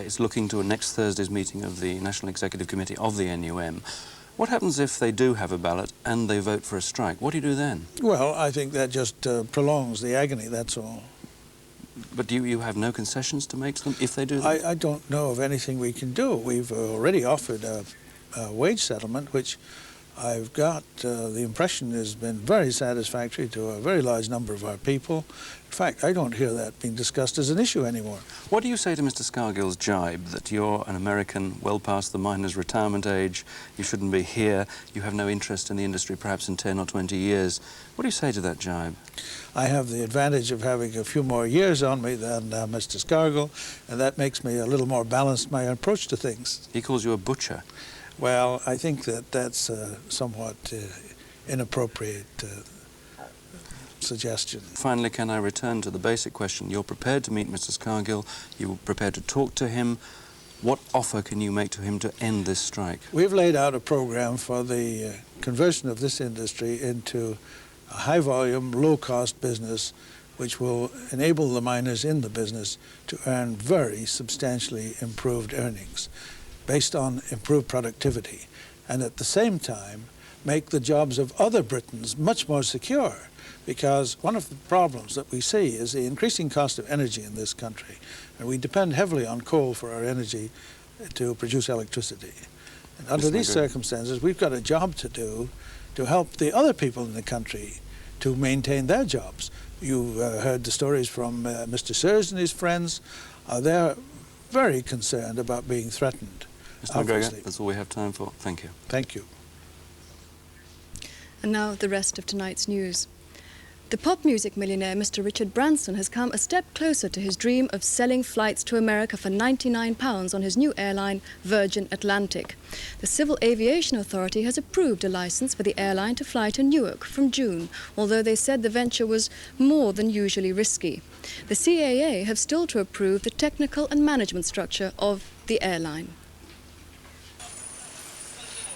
is looking to next Thursday's meeting of the National Executive Committee of the NUM. What happens if they do have a ballot and they vote for a strike? What do you do then? Well, I think that just prolongs the agony, that's all. But do you have no concessions to make to them if they do that? I don't know of anything we can do. We've already offered a wage settlement, which I've got the impression has been very satisfactory to a very large number of our people. In fact, I don't hear that being discussed as an issue anymore. What do you say to Mr. Scargill's jibe that you're an American well past the miner's retirement age, you shouldn't be here, you have no interest in the industry perhaps in 10 or 20 years? What do you say to that jibe? I have the advantage of having a few more years on me than Mr. Scargill, and that makes me a little more balanced in my approach to things. He calls you a butcher. Well, I think that that's somewhat inappropriate suggestion. Finally, can I return to the basic question? You're prepared to meet Mr. Scargill, you're prepared to talk to him. What offer can you make to him to end this strike? We've laid out a program for the conversion of this industry into a high-volume, low-cost business which will enable the miners in the business to earn very substantially improved earnings based on improved productivity, and at the same time make the jobs of other Britons much more secure, because one of the problems that we see is the increasing cost of energy in this country, and we depend heavily on coal for our energy to produce electricity. And under these circumstances, we've got a job to do to help the other people in the country to maintain their jobs. You heard the stories from Mr. Sears and his friends. They're very concerned about being threatened. Mr. McGregor, that's all we have time for. Thank you. Thank you. And now the rest of tonight's news. The pop music millionaire Mr. Richard Branson has come a step closer to his dream of selling flights to America for £99 on his new airline, Virgin Atlantic. The Civil Aviation Authority has approved a licence for the airline to fly to Newark from June, although they said the venture was more than usually risky. The CAA have still to approve the technical and management structure of the airline.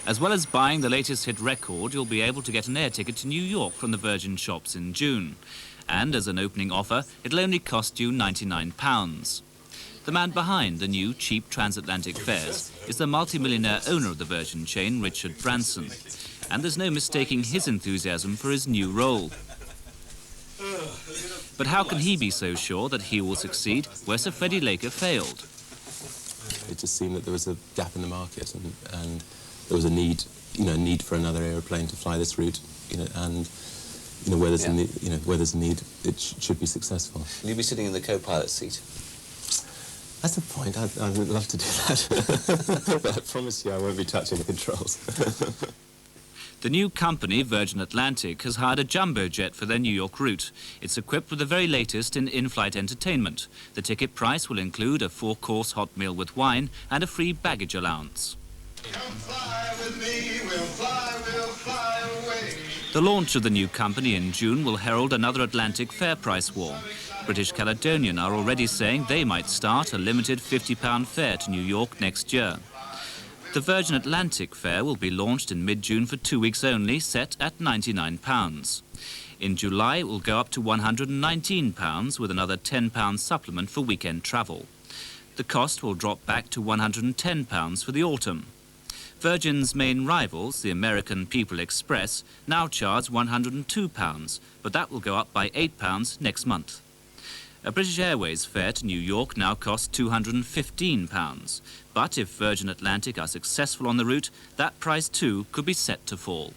As well as buying the latest hit record, you'll be able to get an air ticket to New York from the Virgin shops in June. And as an opening offer, it'll only cost you £99. The man behind the new cheap transatlantic fares is the multimillionaire owner of the Virgin chain, Richard Branson. And there's no mistaking his enthusiasm for his new role. But how can he be so sure that he will succeed where Sir Freddie Laker failed? It just seemed that there was a gap in the market, and there was a need, need for another aeroplane to fly this route, and where there's a need, where there's a need, it should be successful. Will you be sitting in the co-pilot seat? That's the point. I would love to do that, but I promise you I won't be touching the controls. The new company, Virgin Atlantic, has hired a jumbo jet for their New York route. It's equipped with the very latest in in-flight entertainment. The ticket price will include a 4-course hot meal with wine and a free baggage allowance. Come fly with me, we'll fly away. The launch of the new company in June will herald another Atlantic fare price war. British Caledonian are already saying they might start a limited £50 fare to New York next year. The Virgin Atlantic fare will be launched in mid-June for 2 weeks only, set at £99. In July, it will go up to £119 with another £10 supplement for weekend travel. The cost will drop back to £110 for the autumn. Virgin's main rivals, the American People Express, now charge £102, but that will go up by £8 next month. A British Airways fare to New York now costs £215, but if Virgin Atlantic are successful on the route, that price too could be set to fall.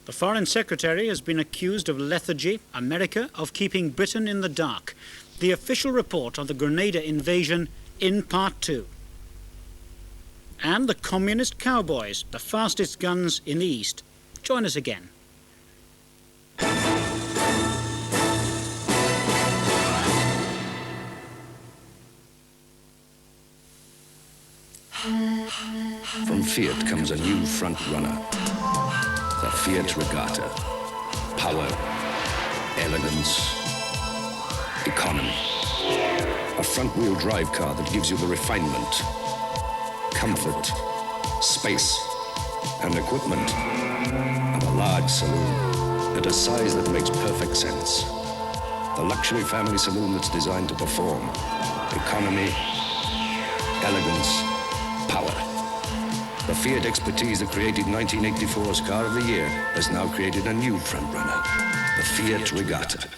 The Foreign Secretary has been accused of lethargy, America of keeping Britain in the dark. The official report on the Grenada invasion in Part 2. And the communist cowboys, the fastest guns in the East. Join us again. From Fiat comes a new front runner, the Fiat Regata. Power, elegance, economy. A front-wheel drive car that gives you the refinement, comfort, space, and equipment of a large saloon at a size that makes perfect sense. The luxury family saloon that's designed to perform. Economy, elegance, power. The Fiat expertise that created 1984's Car of the Year has now created a new frontrunner, the Fiat Regata.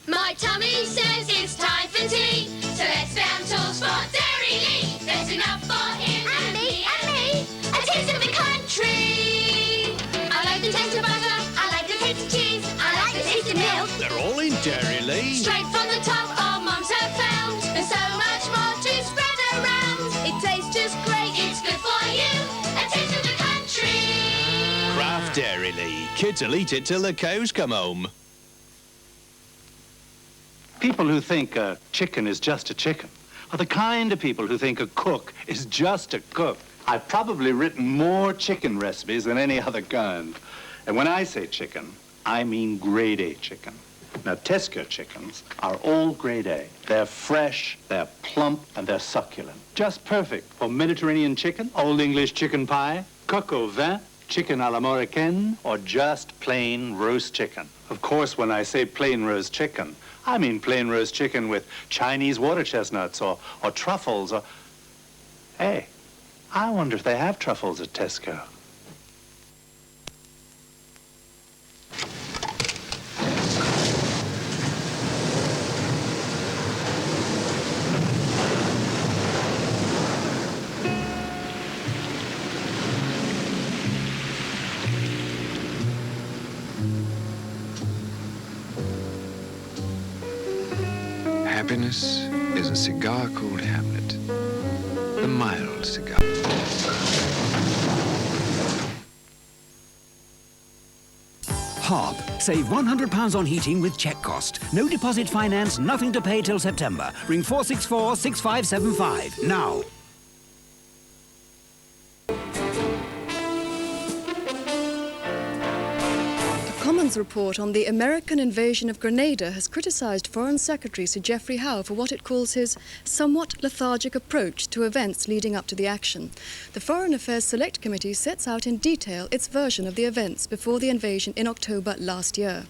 My tummy says it's time for tea, so let's down toast for Dairylea. There's enough for him and me, a taste of the country. I like the taste of butter, I like the taste of cheese, I like the taste of milk. They're all in Dairylea. Straight from the top, our mums have found there's so much more to spread around. It tastes just great, it's good for you, a taste of the country. Craft Dairylea. Kids will eat it till the cows come home. People who think a chicken is just a chicken are the kind of people who think a cook is just a cook. I've probably written more chicken recipes than any other kind. And when I say chicken, I mean grade A chicken. Now, Tesco chickens are all grade A. They're fresh, they're plump, and they're succulent. Just perfect for Mediterranean chicken, Old English chicken pie, coq au vin, chicken à l'américaine, or just plain roast chicken. Of course, when I say plain roast chicken, I mean plain roast chicken with Chinese water chestnuts or truffles or... Hey, I wonder if they have truffles at Tesco. Happiness is a cigar called Hamlet, the mild cigar. Harp. Save £100 on heating with check cost. No deposit finance, nothing to pay till September. Ring 464-6575 now. Commons report on the American invasion of Grenada has criticised Foreign Secretary Sir Geoffrey Howe for what it calls his somewhat lethargic approach to events leading up to the action. The Foreign Affairs Select Committee sets out in detail its version of the events before the invasion in October last year.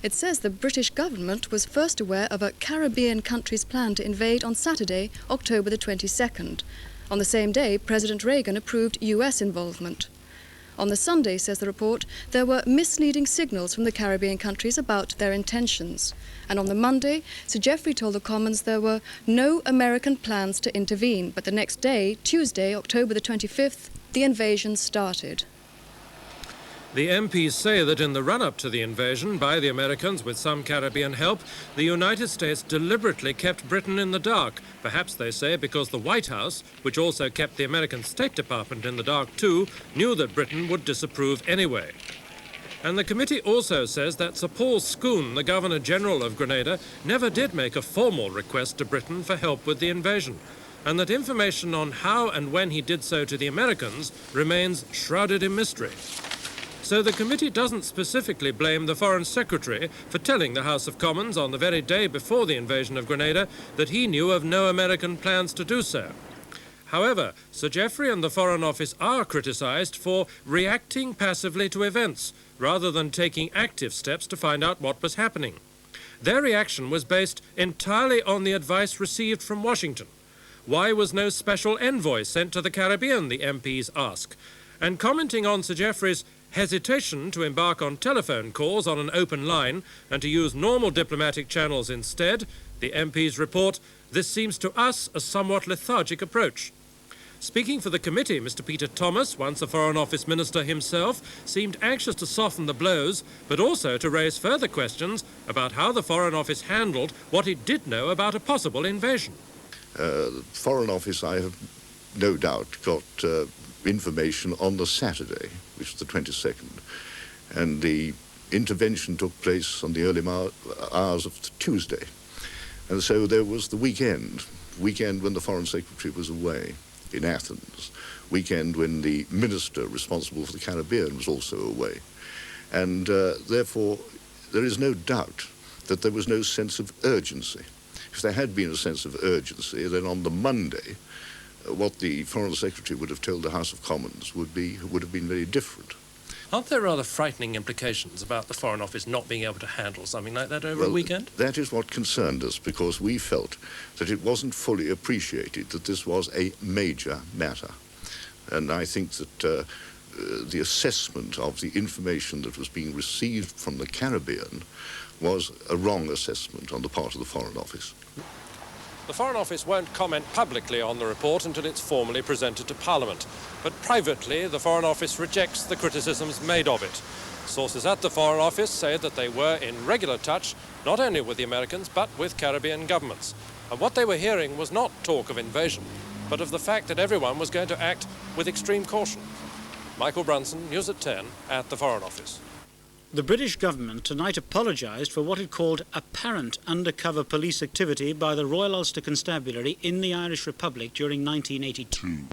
It says the British government was first aware of a Caribbean country's plan to invade on Saturday, October the 22nd. On the same day, President Reagan approved US involvement. On the Sunday, says the report, there were misleading signals from the Caribbean countries about their intentions. And on the Monday, Sir Geoffrey told the Commons there were no American plans to intervene. But the next day, Tuesday, October the 25th, the invasion started. The MPs say that in the run-up to the invasion by the Americans with some Caribbean help, the United States deliberately kept Britain in the dark. Perhaps, they say, because the White House, which also kept the American State Department in the dark too, knew that Britain would disapprove anyway. And the committee also says that Sir Paul Scoon, the Governor-General of Grenada, never did make a formal request to Britain for help with the invasion, and that information on how and when he did so to the Americans remains shrouded in mystery. So the committee doesn't specifically blame the Foreign Secretary for telling the House of Commons on the very day before the invasion of Grenada that he knew of no American plans to do so. However, Sir Geoffrey and the Foreign Office are criticised for reacting passively to events rather than taking active steps to find out what was happening. Their reaction was based entirely on the advice received from Washington. Why was no special envoy sent to the Caribbean, the MPs ask. And commenting on Sir Geoffrey's hesitation to embark on telephone calls on an open line and to use normal diplomatic channels instead, the MPs report, this seems to us a somewhat lethargic approach. Speaking for the committee, Mr. Peter Thomas, once a Foreign Office Minister himself, seemed anxious to soften the blows, but also to raise further questions about how the Foreign Office handled what it did know about a possible invasion. The Foreign Office, I have no doubt, got information on the Saturday, which is the 22nd, and the intervention took place on the early hours of the Tuesday. And so there was the weekend when the Foreign Secretary was away in Athens, weekend when the minister responsible for the Caribbean was also away. And therefore, there is no doubt that there was no sense of urgency. If there had been a sense of urgency, then on the Monday, what the Foreign Secretary would have told the House of Commons would have been very different. Aren't there rather frightening implications about the Foreign Office not being able to handle something like that over a weekend? That is what concerned us, because we felt that it wasn't fully appreciated that this was a major matter. And I think that the assessment of the information that was being received from the Caribbean was a wrong assessment on the part of the Foreign Office. The Foreign Office won't comment publicly on the report until it's formally presented to Parliament. But privately, the Foreign Office rejects the criticisms made of it. Sources at the Foreign Office say that they were in regular touch, not only with the Americans, but with Caribbean governments. And what they were hearing was not talk of invasion, but of the fact that everyone was going to act with extreme caution. Michael Brunson, News at 10, at the Foreign Office. The British government tonight apologised for what it called apparent undercover police activity by the Royal Ulster Constabulary in the Irish Republic during 1982.